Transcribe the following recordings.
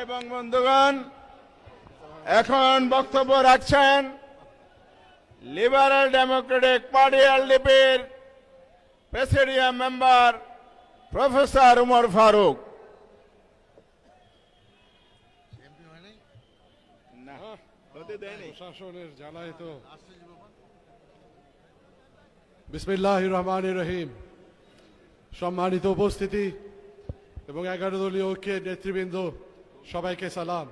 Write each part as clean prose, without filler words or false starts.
এবং বন্ধুগণ, এখন বক্তব্য রাখছেন লিবারেল ডেমোক্রেটিক পার্টি এলডিপির presidium member professor Umar Faruk. প্রশাসনের জ্বালায় তো। বিসমিল্লাহির রহমানির রহিম। সম্মানিত উপস্থিতি এবং 11 দলীয় ঐক্যের নেতৃবৃন্দ, সবাইকে সালাম।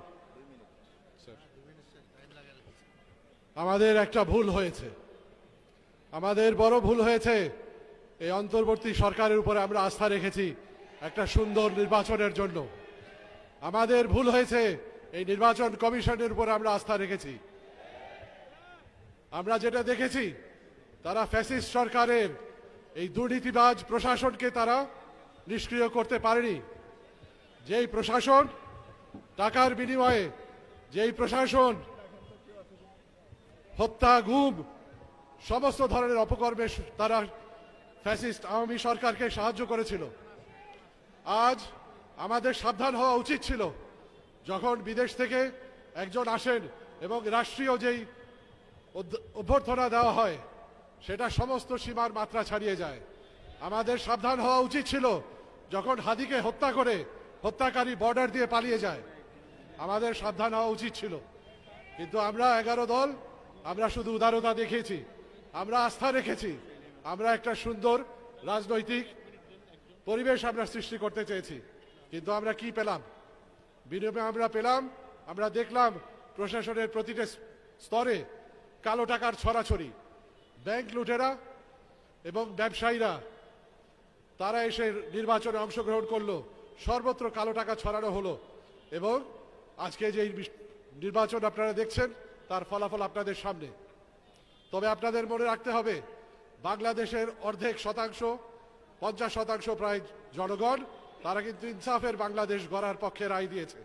আমাদের একটা ভুল হয়েছে, আমাদের বড় ভুল হয়েছে। এই অন্তর্বর্তী সরকারের উপরে আমরা আস্থা রেখেছি একটা সুন্দর নির্বাচনের জন্য। আমাদের ভুল হয়েছে এই নির্বাচন কমিশনের উপর আমরা আস্থা রেখেছি। আমরা যেটা দেখেছি, তারা ফ্যাসিস্ট সরকারের এই দুর্নীতিবাজ প্রশাসনকে তারা নিষ্ক্রিয় করতে পারেনি। যেই প্রশাসন টাকার বিনিময়ে, যেই প্রশাসন হত্যা, গুম, সমস্ত ধরনের অপকর্মে তারা ফ্যাসিস্ট আওয়ামী সরকারকে সাহায্য করেছিল। আজ আমাদের সাবধান হওয়া উচিত ছিল, যখন বিদেশ থেকে একজন আসেন এবং রাষ্ট্রীয় যেই অভ্যর্থনা দেওয়া হয় সেটা সমস্ত সীমার মাত্রা ছাড়িয়ে যায়। আমাদের সাবধান হওয়া উচিত ছিল যখন হাদিকে হত্যা করে হত্যাকারী বর্ডার দিয়ে পালিয়ে যায়। আমাদের সাবধান হওয়া উচিত ছিল। কিন্তু আমরা 11 দল, আমরা শুধু উদারতা দেখিয়েছি, আমরা আস্থা রেখেছি, আমরা একটা সুন্দর রাজনৈতিক পরিবেশ আমরা সৃষ্টি করতে চেয়েছি। কিন্তু আমরা কি পেলাম? বিনিময়ে আমরা পেলাম, আমরা দেখলাম প্রশাসনের প্রতিটা স্তরে কালো টাকার ছড়াছড়ি। ব্যাংক লুটেরা এবং ব্যবসায়ীরা তারা এসে নির্বাচনে অংশগ্রহণ করলো, সর্বত্র কালো টাকা ছড়ানো হলো। এবং আজকে যে নির্বাচন আপনারা দেখছেন, তার ফলাফল আপনাদের সামনে। তবে আপনাদের মনে রাখতে হবে, বাংলাদেশের অর্ধেক শতাংশ, 50% প্রায় জনগণ, তারা কিন্তু ইনসাফের বাংলাদেশ গড়ার পক্ষে রায় দিয়েছে।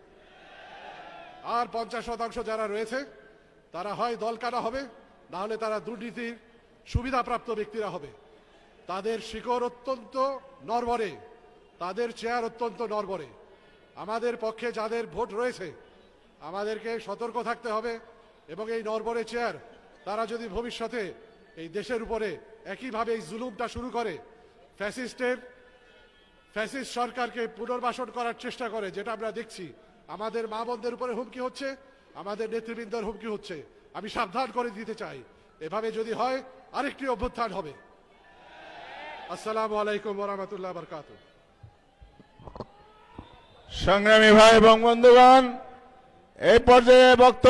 আর 50% যারা রয়েছে, তারা হয় দলকানা হবে, না হলে তারা দুর্নীতির সুবিধাপ্রাপ্ত ব্যক্তিরা হবে। তাদের শিকড় অত্যন্ত নড়বড়ে, তাদের চেয়ার অত্যন্ত নড়বড়ে। আমাদের পক্ষে যাদের ভোট রয়েছে, আমাদেরকে সতর্ক থাকতে হবে। এবং এই নড়বড়ে চেয়ার তারা যদি ভবিষ্যতে এই দেশের উপরে একইভাবে এই জুলুমটা শুরু করে, ফ্যাসিস্ট সরকারকে পুনর্বাসন করার চেষ্টা করে, যেটা আমরা দেখছি, আমাদের মা বোনদের উপরে হুমকি হচ্ছে, আমাদের নেতৃবৃন্দের হুমকি হচ্ছে। আমি সাবধান করে দিতে চাই, এভাবে যদি হয় আরেকটি অভ্যুত্থান হবে। আসসালামু আলাইকুম ওয়া রাহমাতুল্লাহি ওয়া বারাকাতুহু। সংগ্রামী ভাই এবং বন্ধুগণ, এই পর্যায়ে বক্তব্য